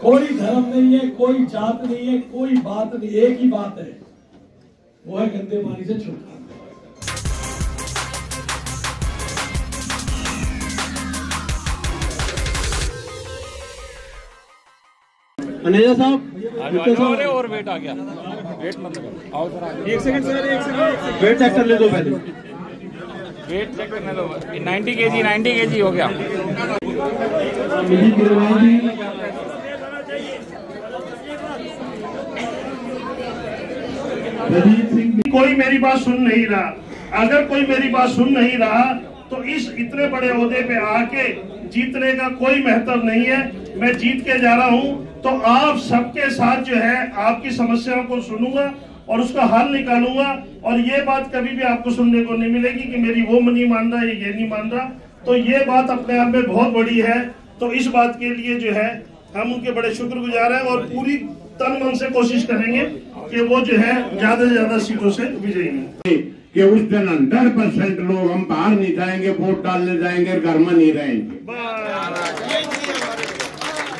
कोई धर्म नहीं है, कोई जात नहीं है, कोई बात नहीं, एक ही बात है, वो है गंदे पानी से छुटकारा। अनेजा साहब और वेट आ गया, वेट मतलब आओ जरा, एक सेकंड सर, एक सेकंड वेट चेक कर ले दो पहले, वेट चेक करने दो। 90 केजी हो गया। कोई मेरी बात सुन नहीं रहा। अगर कोई मेरी बात सुन नहीं रहा तो इस इतने बड़े ओहदे पे आके जीतने का कोई महत्व नहीं है। मैं जीत के जा रहा हूं तो आप सबके साथ जो है आपकी समस्याओं को सुनूंगा और उसका हल निकालूंगा। और ये बात कभी भी आपको सुनने को नहीं मिलेगी कि मेरी वो नहीं मान रहा, ये नहीं मान रहा। तो ये बात अपने आप में बहुत बड़ी है। तो इस बात के लिए जो है हम उनके बड़े शुक्रगुजार हैं और पूरी तन मन से कोशिश करेंगे कि वो जो है ज्यादा से ज्यादा सीटों से विजयी हैं। कि उस दिन 100% लोग हम बाहर नहीं जाएंगे, वोट डालने जाएंगे, घर में नहीं रहेंगे,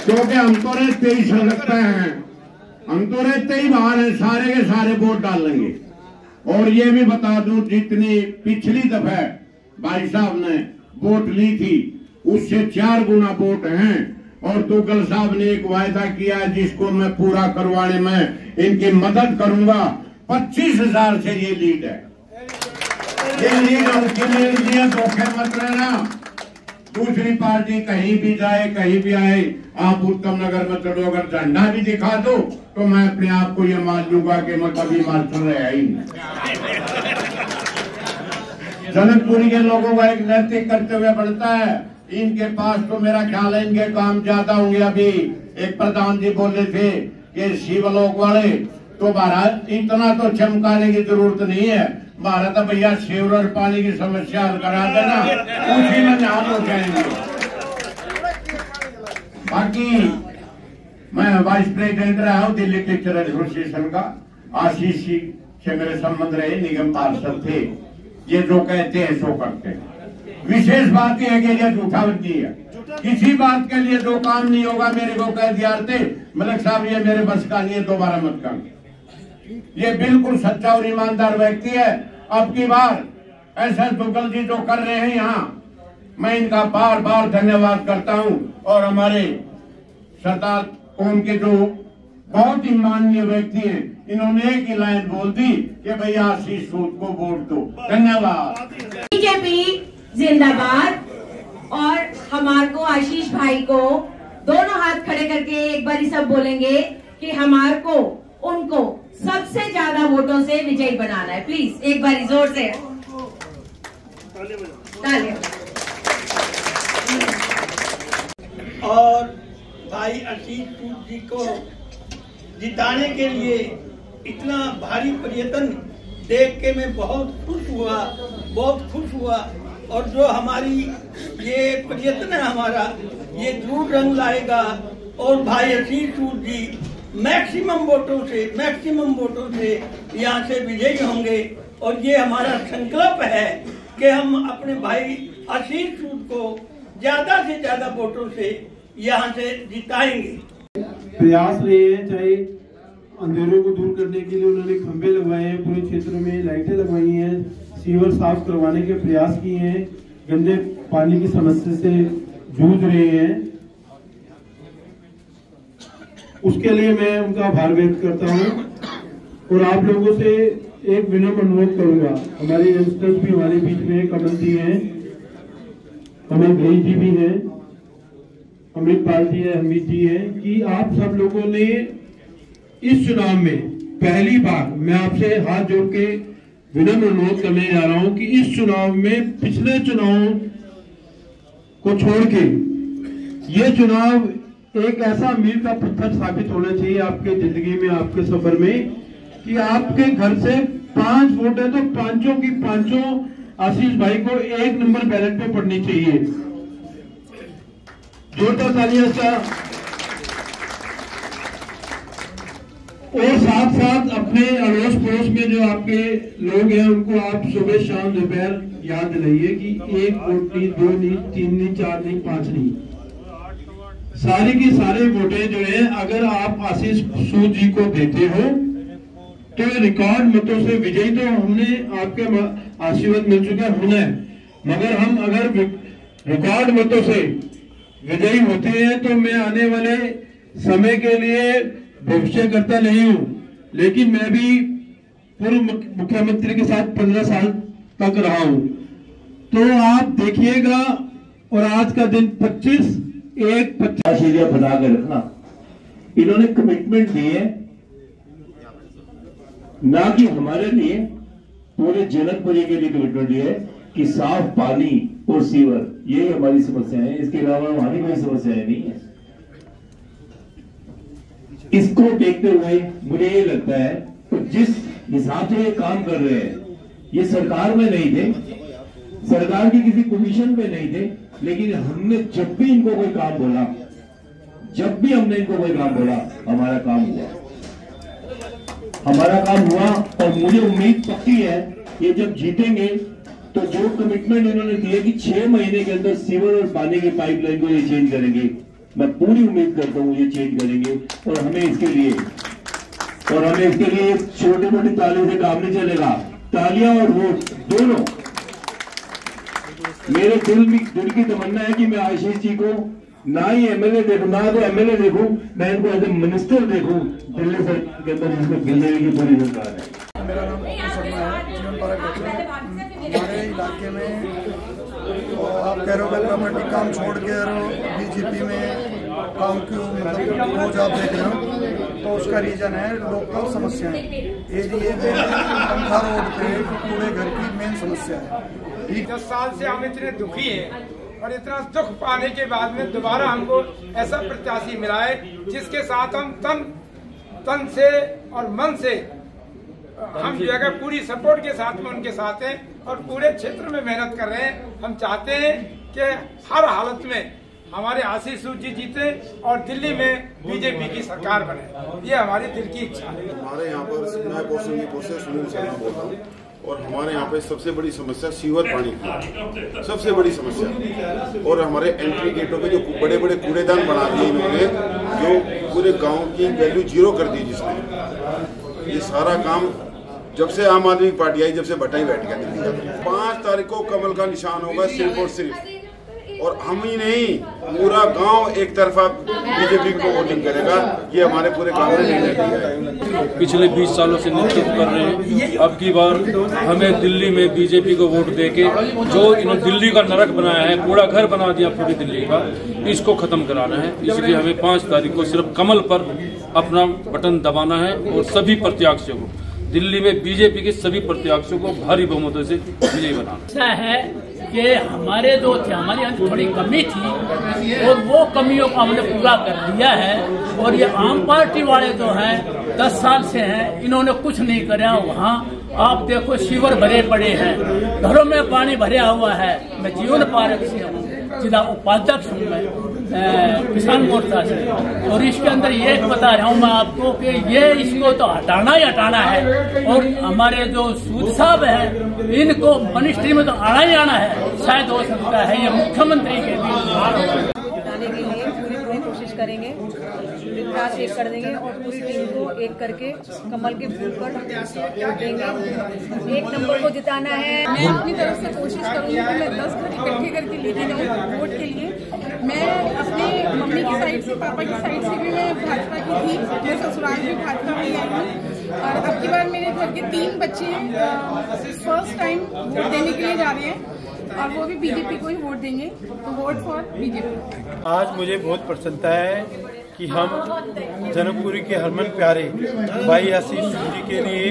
क्योंकि हम तो रहते ही लगते हैं, हम तो रहते ही बाहर हैं, सारे के सारे वोट डालेंगे। और ये भी बता दूं, जितनी पिछली दफा भाई साहब ने वोट ली थी उससे 4 गुना वोट हैं। और तुगल साहब ने एक वायदा किया जिसको मैं पूरा करवाने में इनकी मदद करूंगा। 25,000 से ये लीड है, ये लीड उनकी लीड है, धोखे मत रहना। दूसरी पार्टी कहीं भी जाए, कहीं भी आए, आप उत्तम नगर में चलो, अगर झंडा भी दिखा दो तो मैं अपने आप को ये मान लूंगा कि मैं कभी मार्शल रहा ही नहीं। जनकपुरी के लोगों का एक नैतिक कर्तव्य बनता है। इनके पास तो मेरा ख्याल है इनके काम ज्यादा होंगे। अभी एक प्रधान जी बोले थे कि शिवलोक वाले तो भारत इतना तो चमकाने की जरूरत नहीं है, भारत भैया सीवरेज पानी की समस्या हल करा देना, उसी में नाम हो जाएंगे। बाकी मैं वाइस प्रेसिडेंट रहा हूँ दिल्ली टीचर एसोसिएशन का। आशीष जी से मेरे संबंध रहे, निगम पार्षद थे। ये जो कहते हैं सो करते हैं। विशेष बात यह है कि यह झूठा नहीं है। किसी बात के लिए जो काम नहीं होगा मेरे को कह दिया थे मलिक साहब ये मेरे बस का नहीं है, दोबारा मत करना। ये बिल्कुल सच्चा और ईमानदार व्यक्ति है। अब की बार ऐसा दुग्गल जी जो कर रहे हैं यहाँ, मैं इनका बार बार धन्यवाद करता हूँ। और हमारे सरदार कौम के जो बहुत ही माननीय व्यक्ति हैं, इन्होंने एक ही लाइन बोल दी कि भैया आशीष सूद को वोट दो। धन्यवाद। बीजेपी जिंदाबाद। और हमारे को आशीष भाई को दोनों हाथ खड़े करके एक बार सब बोलेंगे कि हमारे को उनको सबसे ज्यादा वोटों से विजयी बनाना है। प्लीज एक बार जोर से तालियां। और भाई आशीष सूद जी को जिताने के लिए इतना भारी प्रयत्न देख के मैं बहुत खुश हुआ। और जो हमारी ये प्रयत्न है हमारा, ये जरूर रंग लाएगा। और भाई आशीष सूद जी मैक्सिमम वोटों से यहाँ से विजयी होंगे। और ये हमारा संकल्प है कि हम अपने भाई आशीष सूद को ज्यादा से ज्यादा वोटों से यहाँ से जिताएंगे। प्रयास रहे हैं, चाहे अंधेरों को दूर करने के लिए उन्होंने खंभे लगवाए हैं, पूरे क्षेत्र में लाइटें लगवाई हैं, सीवर साफ करवाने के प्रयास किए हैं, गंदे पानी की समस्या से जूझ रहे हैं। उसके लिए मैं उनका आभार व्यक्त करता हूं। और आप लोगों से एक विनम्र अनुरोध करूंगा, हमारे यंगस्टर्स भी हमारे बीच में, कमल जी हैं, कमल भाई जी भी हैं, अमृतपाल जी है, हमीद जी है, कि आप सब लोगों ने इस चुनाव में पहली बार, मैं आपसे हाथ जोड़ के विनम्र अनुरोध करने जा रहा हूं कि इस चुनाव में पिछले चुनाव को छोड़ के ये चुनाव एक ऐसा मील का पत्थर साबित होना चाहिए आपके जिंदगी में, आपके सफर में, कि आपके घर से 5 वोट है तो पांचों की पांचों आशीष भाई को 1 नंबर बैलेट पे पड़नी चाहिए। जोरदार तालियां सा। और साथ साथ अपने अड़ोस पड़ोस में जो आपके लोग हैं उनको आप सुबह शाम दोपहर याद दिलाइए कि 1 वोट नहीं, 2 नहीं, 3 नहीं, 4 नहीं, 5 नहीं, सारी की सारी वोटें जो है आशीष सूद जी को देते हो तो रिकॉर्ड मतों से विजयी तो हमने आपके आशीर्वाद मिल चुका होना है, मगर हम अगर रिकॉर्ड मतों से विजयी होते हैं तो मैं आने वाले समय के लिए भविष्य करता नहीं हूं, लेकिन मैं भी पूर्व मुख्यमंत्री के साथ 15 साल तक रहा हूं। तो आप देखिएगा, और आज का दिन 25/1/25 बना के रखना। इन्होंने कमिटमेंट दी है ना कि हमारे लिए, पूरे जनकपुरी के लिए कमिटमेंट दी है कि साफ पानी और सीवर, यही हमारी समस्या है, इसके अलावा हमारी कोई समस्याएं नहीं है। इसको देखते हुए मुझे ये लगता है तो जिस हिसाब से ये काम कर रहे हैं, ये सरकार में नहीं थे, सरकार की किसी कमीशन पे नहीं थे, लेकिन हमने जब भी इनको कोई काम बोला, जब भी हमने इनको कोई काम बोला, हमारा काम हुआ, हमारा काम हुआ। और मुझे उम्मीद पक्की है ये जब जीतेंगे तो जो कमिटमेंट इन्होंने दिए कि 6 महीने के अंदर सीवर और पानी की पाइपलाइन को ये चेंज करेंगे, मैं पूरी उम्मीद करता हूं ये चेंज करेंगे। और हमें इसके लिए छोटी मोटी तालियों से काम नहीं चलेगा, तालियां और वोट दोनों। मेरे दिल की तमन्ना है कि मैं आशीष जी को ना ही एमएलए देखूं, ना तो एमएलए देखूं, मैं इनको एज ए मिनिस्टर देखूं दिल्ली सरकार के अंदर, जिसमें बीजेपी की पूरी सरकार है। मेरा नाम अतुल शर्मा है, जीवन पार्क हमारे इलाके में। आप कह रहे हो कमेटी काम छोड़ के बीजेपी में काम क्यों, मतलब रोज आप देख रहे हो, तो उसका रीजन है लोकल समस्याएं। एरिए में पंखा रोड पे पूरे घर की मेन समस्या है। 10 साल से हम इतने दुखी हैं और इतना दुख पाने के बाद में दोबारा हमको ऐसा प्रत्याशी मिला है जिसके साथ हम तन से और मन से हम जो है पूरी सपोर्ट के साथ में उनके साथ हैं और पूरे क्षेत्र में मेहनत कर रहे हैं। हम चाहते हैं कि हर हालत में हमारे आशीष सूद जी जीते और दिल्ली में बीजेपी की सरकार बने, ये हमारी दिल की इच्छा है। हमारे यहाँ पर सुनील शर्मा बोल रहा हूँ, और हमारे यहाँ पे सबसे बड़ी समस्या सीवर पानी की सबसे बड़ी समस्या। और हमारे एंट्री गेटों पे जो बड़े बड़े कूड़ेदान बना दिए इन्होंने, जो पूरे गांव की वैल्यू 0 कर दी जिसने। ये सारा काम जब से आम आदमी पार्टी आई, जब से भट्टाई बैठ गया दिल्ली का। 5 तारीख को कमल का निशान होगा सिर्फ और सिर्फ, और हम ही नहीं पूरा गांव एक तरफा बीजेपी को वोटिंग करेगा। ये हमारे पूरे गांव में निर्णय लिया है। पिछले 20 सालों से नेतृत्व कर रहे हैं। अब की बार हमें दिल्ली में बीजेपी को वोट देके जो इन्होंने दिल्ली का नरक बनाया है, कूड़ा घर बना दिया पूरी दिल्ली का, इसको खत्म कराना है। इसलिए हमें 5 तारीख को सिर्फ कमल पर अपना बटन दबाना है और सभी प्रत्याशियों को, दिल्ली में बीजेपी के सभी प्रत्याशियों को भारी बहुमतों से विजयी बनाना है। कि हमारे जो थे, हमारे यहाँ थोड़ी कमी थी और वो कमियों को हमने पूरा कर दिया है। और ये आम पार्टी वाले जो हैं 10 साल से हैं, इन्होंने कुछ नहीं करा। वहाँ आप देखो सीवर भरे पड़े हैं, घरों में पानी भरा हुआ है। मैं जीवन पार्क से हूँ, जिला उपाध्यक्ष हूँ मैं किसान मोर्चा से, और इसके अंदर ये बता रहा हूँ मैं आपको कि ये इसको तो हटाना ही हटाना है। और हमारे जो सूद साहब हैं, इनको मिनिस्ट्री में तो आना ही आना है। शायद हो सकता है ये मुख्यमंत्री के भी के लिए पूरी कोशिश करेंगे, प्रयास एक कर देंगे और पूरी टीम को एक करके कमल के फूल पर वोट देंगे। 1 नंबर को जिताना है। मैं अपनी तरफ से कोशिश करूंगी कि मैं 10 घर इकट्ठे करके लेके जाऊँ वोट के लिए। मैं अपने मम्मी की साइड से, पापा की साइड से भी मैं भाजपा की थी, मैं ससुराल भी भाजपा में आई हूँ। और अब की बार मेरे घर के 3 बच्चे फर्स्ट टाइम वोट देने के लिए जा रहे हैं और वो भी बीजेपी को ही वोट देंगे, तो वोट फॉर बीजेपी। आज मुझे बहुत प्रसन्नता है कि हम जनकपुरी के हरमन प्यारे भाई आशीष सूद जी के लिए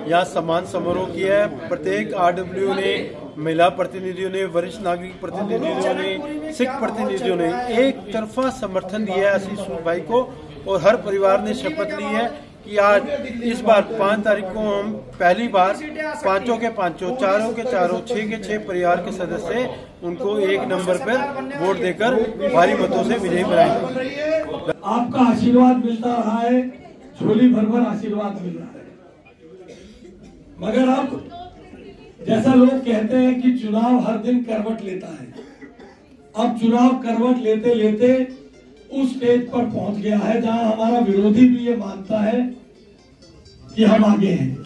यहाँ सम्मान समारोह किया है। प्रत्येक आरडब्ल्यू ने, महिला प्रतिनिधियों ने, वरिष्ठ नागरिक प्रतिनिधियों ने, सिख प्रतिनिधियों ने एक तरफा समर्थन दिया है आशीष सूद भाई को। और हर परिवार ने शपथ ली है कि आज इस बार 5 तारीख को हम पहली बार 5 के 5, 4 के 4, 6 के 6 परिवार के सदस्य उनको 1 नंबर पर वोट देकर भारी मतों से विजयी बनाएंगे। आपका आशीर्वाद मिलता रहा है, झोली भर भर आशीर्वाद मिल रहा है। मगर अब जैसा लोग कहते हैं कि चुनाव हर दिन करवट लेता है, अब चुनाव करवट लेते लेते उस स्टेज पर पहुंच गया है जहां हमारा विरोधी भी ये मानता है कि हम आगे हैं।